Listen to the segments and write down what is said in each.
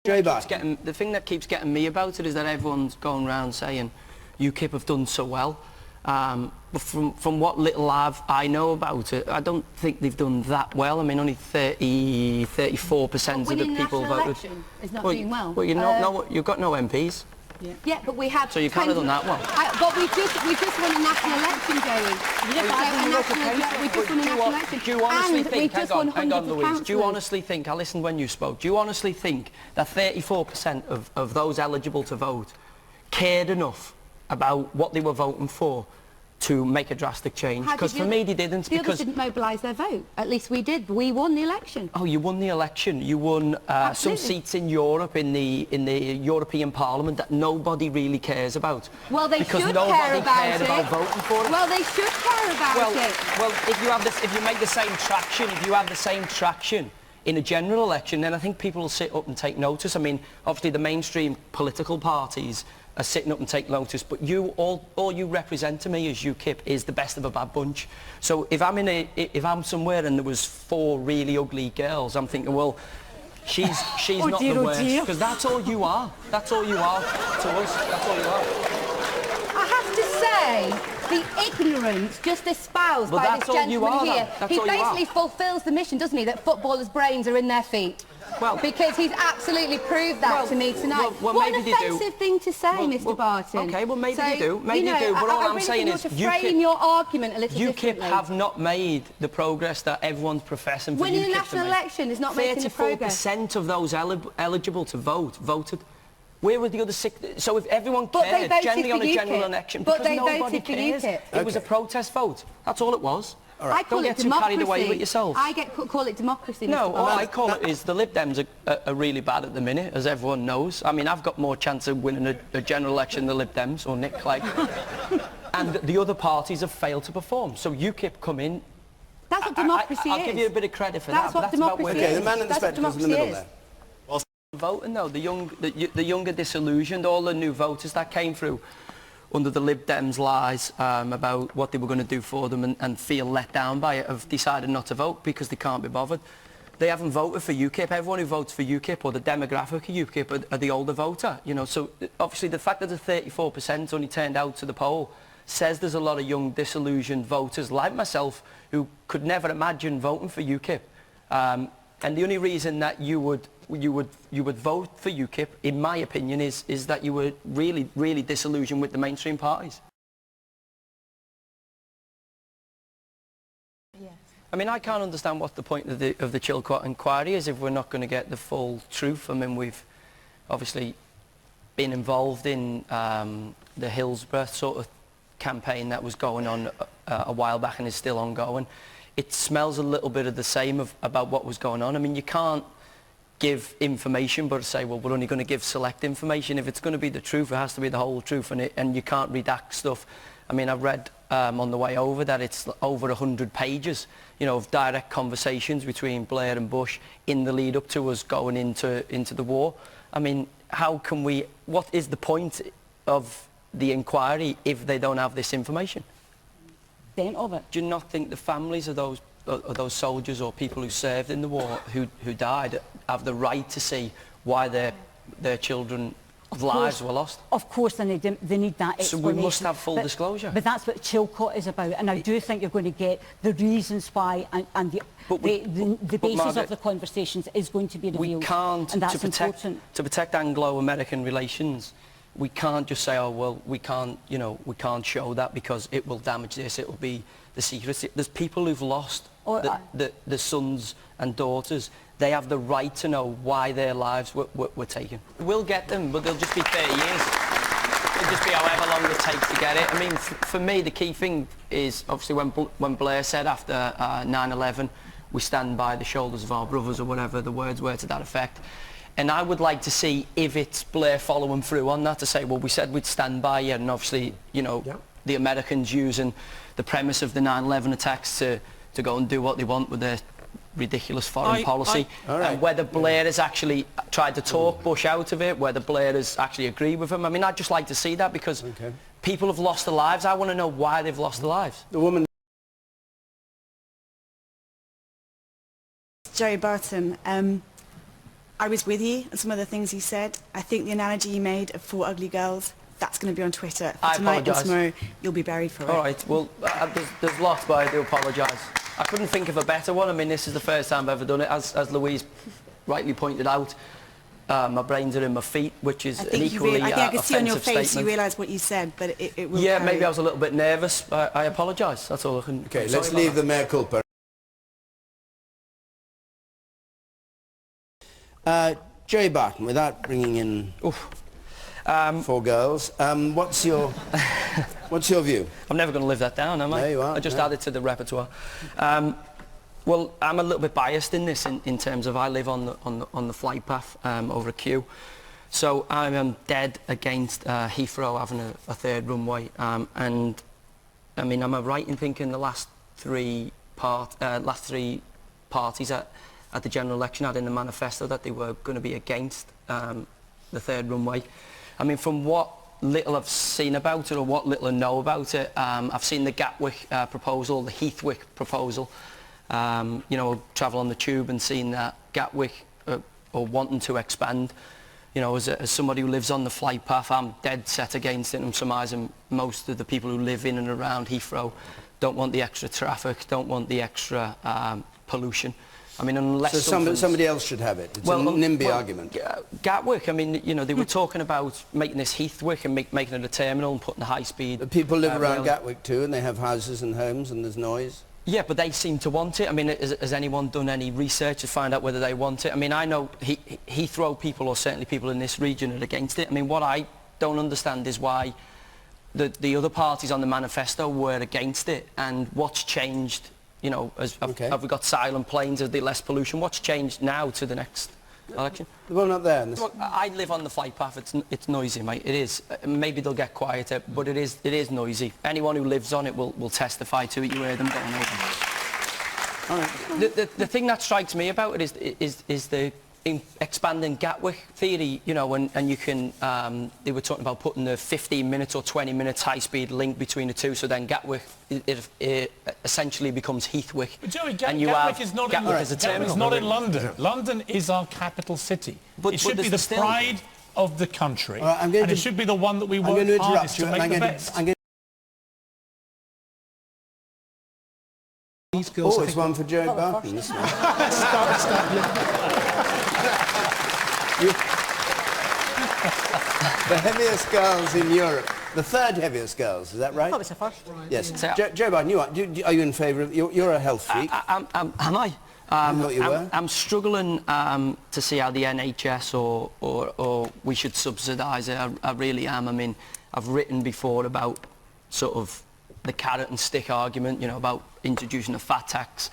The thing that keeps getting me about it is that everyone's going around saying UKIP have done so well. But from what little I know about it, I don't think they've done that well. I mean, only 34% of the people voted. Is not doing well. Well, you've got no MPs. Yeah, but we have. So you can't have done that well. But we just won a national election, Joey. We just won a national election. Do you honestly think? Hang on, Louise. Do you honestly think? I listened when you spoke. Do you honestly think that 34% of those eligible to vote cared enough about what they were voting for to make a drastic change? Because for me they didn't. The others didn't mobilise their vote. At least we did. We won the election. Oh, you won the election. You won some seats in Europe in the European Parliament that nobody really cares about. Well, they because should nobody care about cared about voting for it. Well, they should care about it. Well, if you make the same traction, if you have the same traction in a general election, then I think people will sit up and take notice. I mean, obviously the mainstream political parties are sitting up and take notice, but all you represent to me as UKIP is the best of a bad bunch. So if I'm somewhere and there was 4 really ugly girls, I'm thinking, well, she's not the worst, because that's all you are. That's all you are to us. That's all you are. I have to say, the ignorance just espoused by this gentleman here, he basically fulfills the mission, doesn't he, that footballers' brains are in their feet. Well, because he's absolutely proved that to me tonight. Well, what an offensive thing to say, Mr. Barton. Okay, well, maybe they do. Maybe they do. But all I'm saying is, to frame your argument a little differently. UKIP have not made the progress that everyone's professing for UKIP to make. Winning a national election is not making the progress. 34% of those eligible to vote voted. Where were the other 6? So if everyone cared generally on a general election, because nobody cares, it was a protest vote. That's all it was. All right. Don't get too carried away with yourself. I call it democracy. No, all I call it is the Lib Dems are really bad at the minute, as everyone knows. I mean, I've got more chance of winning a general election than the Lib Dems, or Nick, like. And the other parties have failed to perform. So UKIP come in. That's what democracy is. I'll give you a bit of credit for that. That's what democracy is. Okay, the man in the spectacles in the middle there. Voting though, the younger disillusioned, all the new voters that came through under the Lib Dems' lies about what they were going to do for them and feel let down by it, have decided not to vote because they can't be bothered. They haven't voted for UKIP. Everyone who votes for UKIP, or the demographic of UKIP, are the older voter. You know, so obviously the fact that the 34% only turned out to the poll says there's a lot of young disillusioned voters like myself who could never imagine voting for UKIP. And the only reason that you would vote for UKIP, in my opinion, is that you were really disillusioned with the mainstream parties. Yes. I mean, I can't understand what the point of the Chilcot inquiry is if we're not going to get the full truth. I mean, we've obviously been involved in the Hillsborough sort of campaign that was going on a while back and is still ongoing. It smells a little bit of the same about what was going on. I mean, you can't give information but say, well, we're only going to give select information. If it's going to be the truth, it has to be the whole truth, and you can't redact stuff. I mean, I've read on the way over that it's over 100 pages, you know, of direct conversations between Blair and Bush in the lead up to us going into the war. I mean, what is the point of the inquiry if they don't have this information? Of it. Do you not think the families of those soldiers or people who served in the war who died have the right to see why their children's lives were lost? Of course, and they need that explanation. So we must have full disclosure. But that's what Chilcot is about, and I do think you're going to get the reasons why and the basis Margaret, of the conversations is going to be revealed. We can't, and that's important. To protect Anglo-American relations, we can't just say, oh, well, we can't show that because it will damage this, it will be the secrecy. There's people who've lost the sons and daughters. They have the right to know why their lives were taken. We'll get them, but they'll just be 30 years. It'll just be however long it takes to get it. I mean, for me, the key thing is, obviously, when Blair said after 9/11, we stand by the shoulders of our brothers, or whatever the words were to that effect. And I would like to see if it's Blair following through on that, to say, well, we said we'd stand by you, and obviously, you know, the Americans using the premise of the 9/11 attacks to go and do what they want with their ridiculous foreign policy. And whether Blair has actually tried to talk Bush out of it, whether Blair has actually agreed with him. I mean, I'd just like to see that, because people have lost their lives. I want to know why they've lost their lives. The woman... Jerry Barton. I was with you on some of the things you said. I think the analogy you made of 4 ugly girls, that's going to be on Twitter. Tonight and tomorrow, you'll be buried for it. All right, well, there's lots, but I do apologise. I couldn't think of a better one. I mean, this is the first time I've ever done it. As Louise rightly pointed out, my brains are in my feet, which is an equally I think I could see on your face statement. you realise what you said, but it will Yeah, carry. maybe I was a little bit nervous. I apologise. That's all I can... Okay, let's leave the mea culpa. Joey Barton, without bringing in 4 girls, what's your view? I'm never going to live that down, am I? No, you aren't. I just added to the repertoire. Well, I'm a little bit biased in this, in terms of I live on the flight path over a queue, so I am dead against Heathrow having a 3rd runway. And I mean, am I right in thinking the last three parties at the general election had in the manifesto that they were going to be against the 3rd runway? I mean, from what little I've seen about it, or what little I know about it, I've seen the Gatwick proposal, the Heathwick proposal. You know, travel on the tube and seeing that Gatwick or wanting to expand. You know, as somebody who lives on the flight path, I'm dead set against it. I'm surmising most of the people who live in and around Heathrow don't want the extra traffic, don't want the extra pollution. I mean, unless... So somebody else should have it. It's a NIMBY argument. Gatwick, I mean, you know, they were talking about making this Heathwick and making it a terminal and putting the high-speed... But people live around Gatwick too, and they have houses and homes, and there's noise. Yeah, but they seem to want it. I mean, has anyone done any research to find out whether they want it? I mean, I know Heathrow people, or certainly people in this region, are against it. I mean, what I don't understand is why the other parties on the manifesto were against it, and what's changed, you know, have we got silent planes, is there less pollution? What's changed now to the next election? Well, not there. Look, I live on the flight path. It's noisy, mate. It is. Maybe they'll get quieter, but it is noisy. Anyone who lives on it will testify to it. You hear them going over. All right. The thing that strikes me about it is the expanding Gatwick theory. You know, and you can. They were talking about putting the 15 minutes or 20 minutes high-speed link between the two, so then Gatwick it essentially becomes Heathwick. But Joey, and you Gatwick have is not Gatwick as a terminal. Gatwick's not in London. London is our capital city. It should be the pride of the country, and it should be the one that we work hardest to make the best. Oh, it's one for Joey Barton, this one. The heaviest girls in Europe. The 3rd heaviest girls, is that right? That was the first. Yes. Joe Barton, are you in favour of... You're a health freak. Am I? I thought you were. I'm struggling to see how the NHS or we should subsidise it. I really am. I mean, I've written before about sort of the carrot and stick argument, you know, about introducing a fat tax.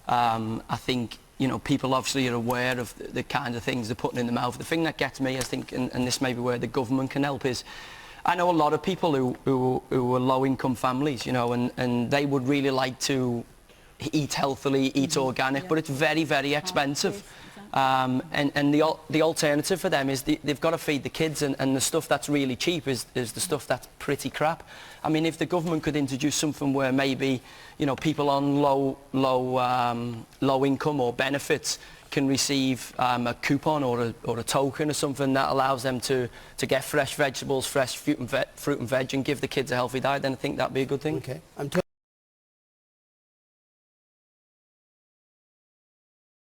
I think, you know, people obviously are aware of the kind of things they're putting in their mouth. The thing that gets me, I think, and this may be where the government can help, is I know a lot of people who are low-income families, you know, and they would really like to eat healthily, eat organic, but it's very, very expensive. And the alternative for them is they've got to feed the kids, and the stuff that's really cheap is the stuff that's pretty crap. I mean, if the government could introduce something where maybe, you know, people on low income or benefits can receive a coupon or a token or something that allows them to get fresh vegetables, fresh fruit and veg, and give the kids a healthy diet, then I think that'd be a good thing. Okay.